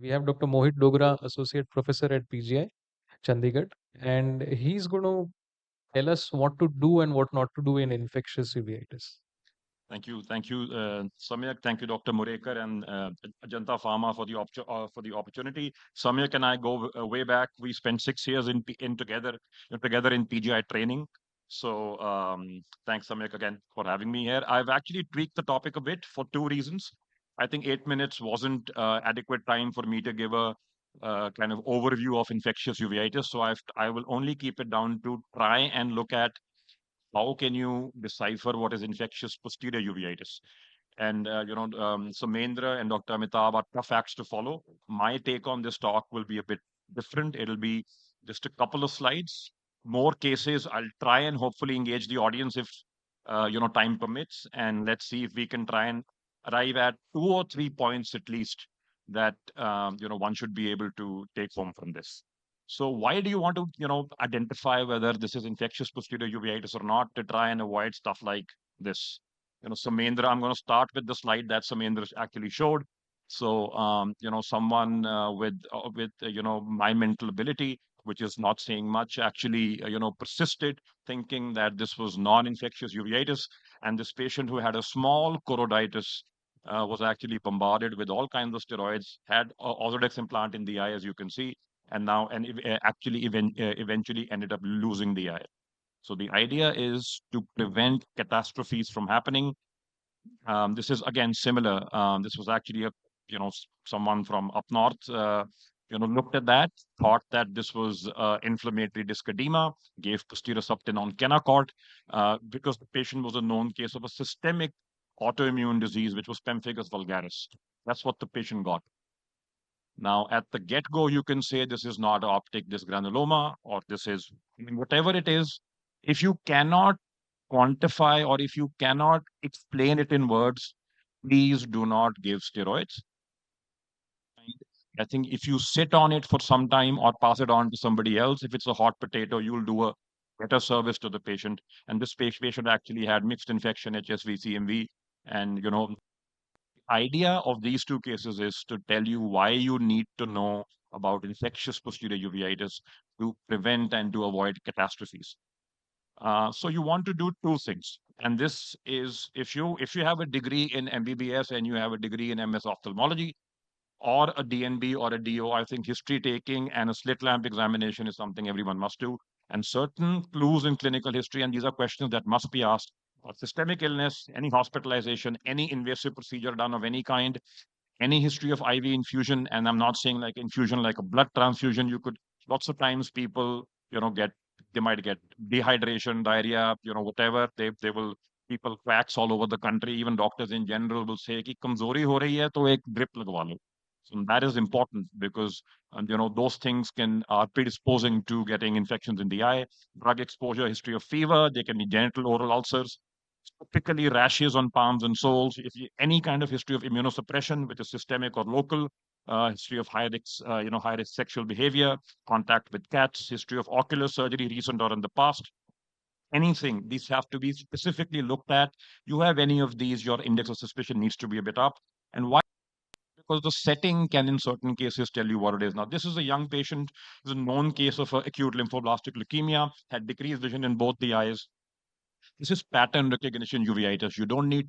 We have Dr. Mohit Dogra, Associate Professor at PGI, Chandigarh, and he's going to tell us what to do and what not to do in infectious uveitis. Thank you, Samyak. Thank you, Dr. Murekar and Ajanta Pharma for the opportunity. Samyak and I go way back. We spent 6 years together in PGI training. So thanks, Samyak, again for having me here. I've actually tweaked the topic a bit for two reasons. I think 8 minutes wasn't adequate time for me to give a kind of overview of infectious uveitis. So I will only keep it down to try and look at how can you decipher what is infectious posterior uveitis? And so Mahendra and Dr. Amitabh are tough acts to follow. My take on this talk will be a bit different. It'll be just a couple of slides, more cases. I'll try and hopefully engage the audience if time permits, and let's see if we can try and arrive at 2 or 3 points at least that one should be able to take home from this. So why do you want to identify whether this is infectious posterior uveitis or not to try and avoid stuff like this? Samendra, I'm going to start with the slide that Samendra actually showed. So, someone my mental ability, which is not saying much, actually, persisted thinking that this was non-infectious uveitis. And this patient who had a small choroiditis was actually bombarded with all kinds of steroids, had a Ozurdex implant in the eye, as you can see, and now, actually eventually ended up losing the eye. So the idea is to prevent catastrophes from happening. This is again similar. This was actually someone from up north. Looked at that, thought that this was inflammatory disc edema, gave posterior subtenon Kenacort because the patient was a known case of a systemic autoimmune disease, which was pemphigus vulgaris. That's what the patient got. Now, at the get-go, you can say this is not optic disc granuloma, or this is, whatever it is. If you cannot quantify or if you cannot explain it in words, please do not give steroids. I think if you sit on it for some time or pass it on to somebody else, if it's a hot potato, you'll do a better service to the patient. And this patient actually had mixed infection, HSV, CMV. And, idea of these two cases is to tell you why you need to know about infectious posterior uveitis to prevent and to avoid catastrophes. So you want to do two things. And this is if you have a degree in MBBS and you have a degree in MS ophthalmology or a DNB or a DO, I think history taking and a slit lamp examination is something everyone must do. And certain clues in clinical history, and these are questions that must be asked. Systemic illness, any hospitalization, any invasive procedure done of any kind, any history of IV infusion, and I'm not saying like infusion like a blood transfusion. You could lots of times people they might get dehydration, diarrhea, whatever. They will people quacks all over the country. Even doctors in general will say कि कमजोरी हो रही है तो एक drip लगवा लो. So that is important because those things are predisposing to getting infections in the eye. Drug exposure, history of fever, they can be genital oral ulcers, typically rashes on palms and soles. If any kind of history of immunosuppression, which is systemic or local, history of high risk sexual behavior, contact with cats, history of ocular surgery, recent or in the past, anything. These have to be specifically looked at. You have any of these, your index of suspicion needs to be a bit up. And why? Because the setting can, in certain cases, tell you what it is. Now, this is a young patient, is a known case of acute lymphoblastic leukemia, had decreased vision in both the eyes. This is pattern recognition uveitis. You don't need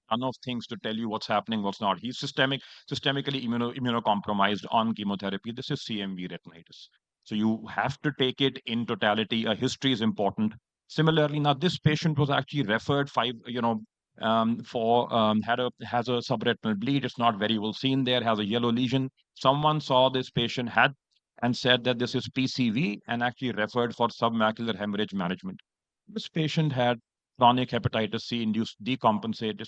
ton of things to tell you what's happening, what's not. He's systemically immunocompromised on chemotherapy. This is CMV retinitis. So you have to take it in totality. A history is important. Similarly, now this patient was actually referred has a subretinal bleed. It's not very well seen there. Has a yellow lesion. Someone saw this patient had and said that this is PCV and actually referred for submacular hemorrhage management. This patient had chronic hepatitis C induced compensated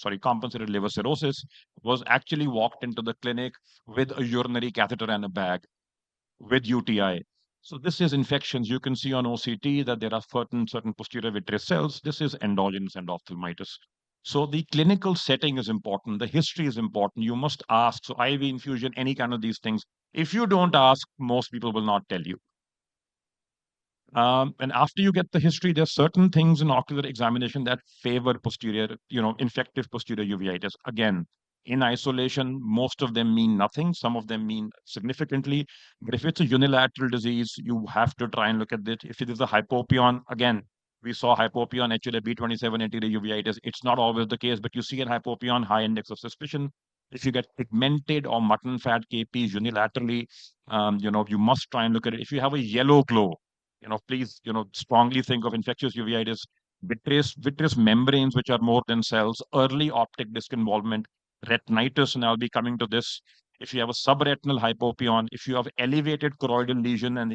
liver cirrhosis, was actually walked into the clinic with a urinary catheter and a bag with UTI. So this is infections. You can see on OCT that there are certain posterior vitreous cells. This is endogenous endophthalmitis. So the clinical setting is important. The history is important. You must ask. So IV infusion, any kind of these things. If you don't ask, most people will not tell you. And after you get the history, there's certain things in ocular examination that favor posterior, infective posterior uveitis. Again, in isolation, most of them mean nothing. Some of them mean significantly. But if it's a unilateral disease, you have to try and look at it. If it is a hypopion, again, we saw hypopion, actually B27 anterior uveitis. It's not always the case, but you see an hypopion, high index of suspicion. If you get pigmented or mutton fat KPs unilaterally, you must try and look at it. If you have a yellow glow, please, strongly think of infectious uveitis, vitreous membranes, which are more than cells, early optic disc involvement, retinitis, and I'll be coming to this. If you have a subretinal hypopion, if you have elevated choroidal lesion and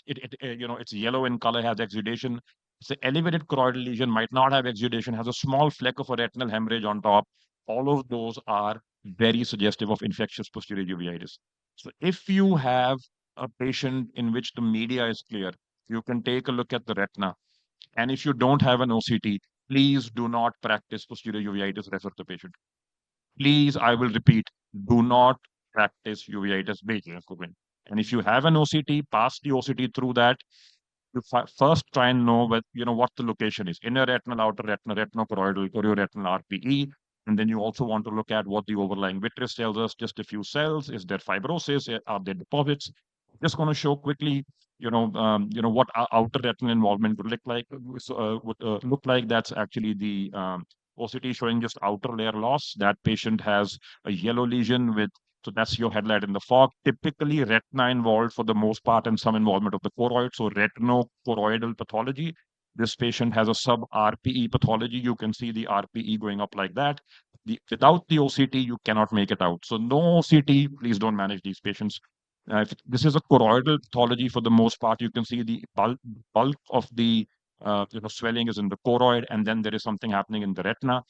it's yellow in color, has exudation. So elevated choroidal lesion might not have exudation, has a small fleck of a retinal hemorrhage on top. All of those are very suggestive of infectious posterior uveitis. So if you have a patient in which the media is clear, you can take a look at the retina. And if you don't have an OCT, please do not practice posterior uveitis, refer the patient. Please, I will repeat, do not practice uveitis Bayesian. And if you have an OCT, pass the OCT through that. You first try and know what the location is: inner retinal, outer retinal, retinochoroidal, chorioretinal, RPE. And then you also want to look at what the overlying vitreous tells us. Just a few cells. Is there fibrosis? Are there deposits? Just going to show quickly, what outer retinal involvement would look like. Look like that's actually the OCT showing just outer layer loss. That patient has a yellow lesion with, so that's your headlight in the fog. Typically, retina involved for the most part and some involvement of the choroid. So retinochoroidal pathology. This patient has a sub-RPE pathology. You can see the RPE going up like that. Without the OCT, you cannot make it out. So no OCT, please don't manage these patients. If this is a choroidal pathology for the most part, you can see the bulk of the swelling is in the choroid, and then there is something happening in the retina.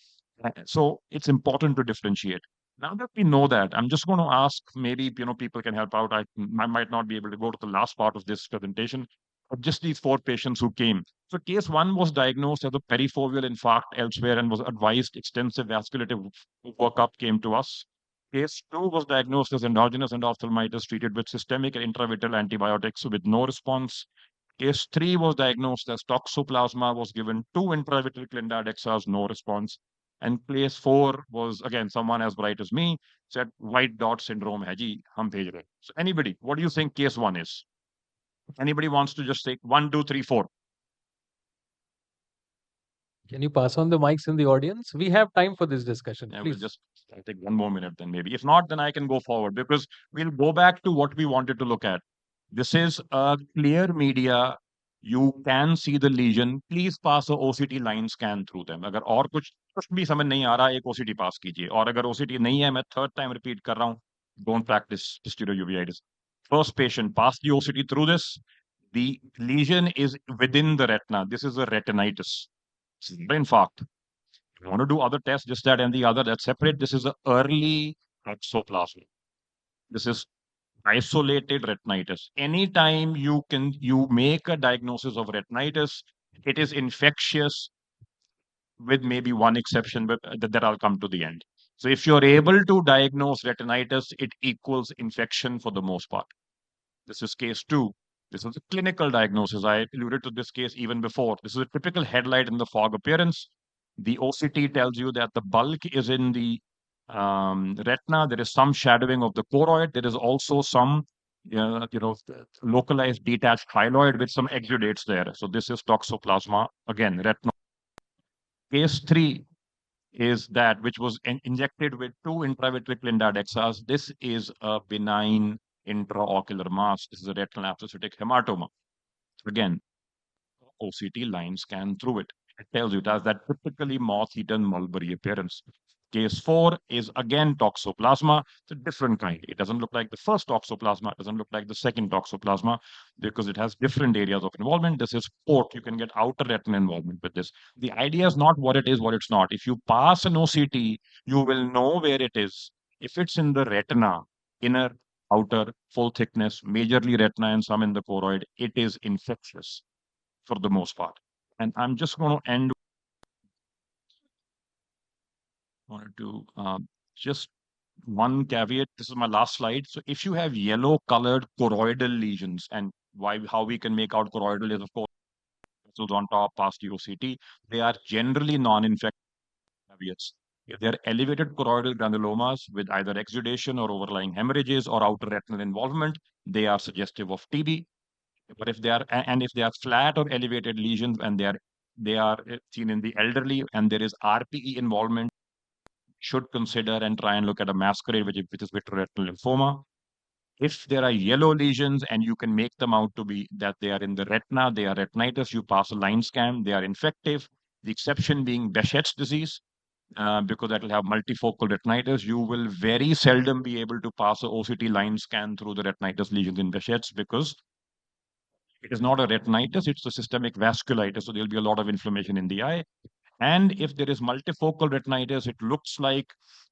So it's important to differentiate. Now that we know that, I'm just going to ask, maybe people can help out. I might not be able to go to the last part of this presentation, but just these 4 patients who came. So case 1 was diagnosed as a perifoveal infarct elsewhere and was advised extensive vasculative workup, came to us. Case 2 was diagnosed as endogenous endophthalmitis, treated with systemic and intravitreal antibiotics with no response. Case 3 was diagnosed as toxoplasma, was given 2 intravitreal clindamycin, no response. And case 4 was, again, someone as bright as me, said white dot syndrome hai ji, hum bhej rahe. So anybody, what do you think case 1 is? Anybody wants to just take 1, 2, 3, 4? Can you pass on the mics in the audience? We have time for this discussion. Yeah, Please. I'll take 1 more minute then maybe. If not, then I can go forward, because we'll go back to what we wanted to look at. This is a clear media. You can see the lesion. Please pass a OCT line scan through them. अगर और कुछ भी समझ नहीं आ रहा, एक OCT पास कीजिए. और अगर OCT नहीं है, मैं third time repeat कर रहा हूँ, don't practice posterior uveitis. First patient, pass the OCT through this. The lesion is within the retina. This is a retinitis. It's an infarct. You want to do other tests, just that and the other, that's separate. This is an early toxoplasma. This is isolated retinitis. Anytime you make a diagnosis of retinitis, it is infectious, with maybe one exception, but that I'll come to the end. So if you're able to diagnose retinitis, it equals infection for the most part. This is case 2. This is a clinical diagnosis. I alluded to this case even before. This is a typical headlight in the fog appearance. The OCT tells you that the bulk is in the retina. There is some shadowing of the choroid. There is also some localized detached hyaloid with some exudates there. So this is toxoplasma, again, retinal. Case 3 is that which was injected with 2 intravitreal clindamycin. This is a benign intraocular mass. This is a retinal astrocytic hematoma. Again, OCT line scan through it. It tells you it has that typically moth-eaten mulberry appearance. Case 4 is again toxoplasma. It's a different kind. It doesn't look like the first toxoplasma. It doesn't look like the second toxoplasma, because it has different areas of involvement. This is port. You can get outer retina involvement with this. The idea is not what it is, what it's not. If you pass an OCT, you will know where it is. If it's in the retina, inner, outer, full thickness, majorly retina and some in the choroid, it is infectious for the most part. And I'm just going to end just one caveat. This is my last slide. So if you have yellow colored choroidal lesions, and how we can make out choroidal is, of course, on top past the OCT, they are generally non-infectious caveats. If they are elevated choroidal granulomas with either exudation or overlying hemorrhages or outer retinal involvement, they are suggestive of TB. But if they are and if they are flat or elevated lesions and they are seen in the elderly and there is RPE involvement, should consider and try and look at a masquerade, which is vitreoretinal lymphoma. If there are yellow lesions and you can make them out to be that they are in the retina, they are retinitis, you pass a line scan, they are infective. The exception being Behçet's disease, because that will have multifocal retinitis. You will very seldom be able to pass a OCT line scan through the retinitis lesions in Behçet's because it is not a retinitis, it's a systemic vasculitis. So there'll be a lot of inflammation in the eye. And if there is multifocal retinitis, it looks like,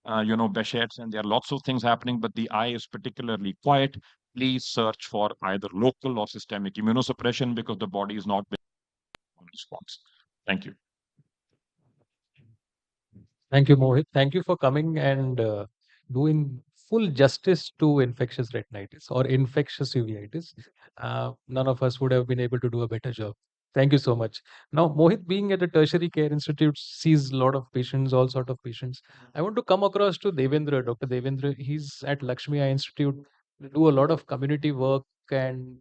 Behçet's, and there are lots of things happening, but the eye is particularly quiet. Please search for either local or systemic immunosuppression because the body is not in response. Thank you. Thank you, Mohit. Thank you for coming and doing full justice to infectious retinitis or infectious uveitis. None of us would have been able to do a better job. Thank you so much. Now, Mohit, being at a tertiary care institute, sees a lot of patients, all sort of patients. I want to come across to Devendra, Dr. Devendra. He's at Lakshmi Eye Institute, do a lot of community work and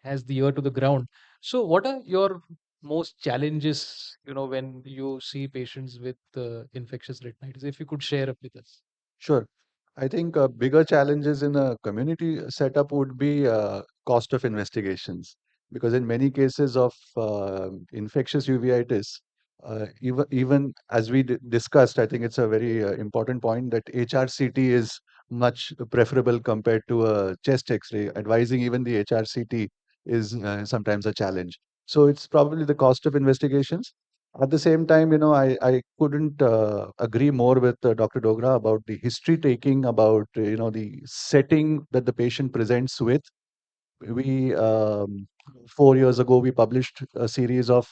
has the ear to the ground. So, what are your most challenges, when you see patients with infectious retinitis? If you could share up with us. Sure. I think bigger challenges in a community setup would be cost of investigations, because in many cases of infectious uveitis, even as we discussed, I think it's a very important point that HRCT is much preferable compared to a chest X-ray. Advising even the HRCT is sometimes a challenge. So it's probably the cost of investigations. At the same time, I couldn't agree more with Dr. Dogra about the history taking, about, the setting that the patient presents with. We, 4 years ago, we published a series of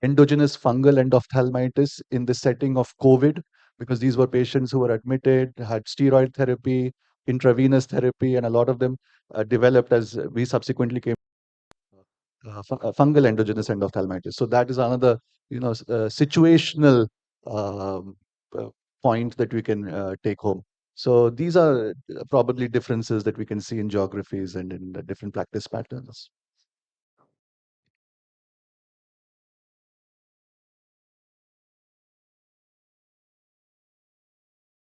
endogenous fungal endophthalmitis in the setting of COVID, because these were patients who were admitted, had steroid therapy, intravenous therapy, and a lot of them developed, as we subsequently came, fungal endogenous endophthalmitis. So that is another, situational um, uh, point that we can take home. So these are probably differences that we can see in geographies and in the different practice patterns.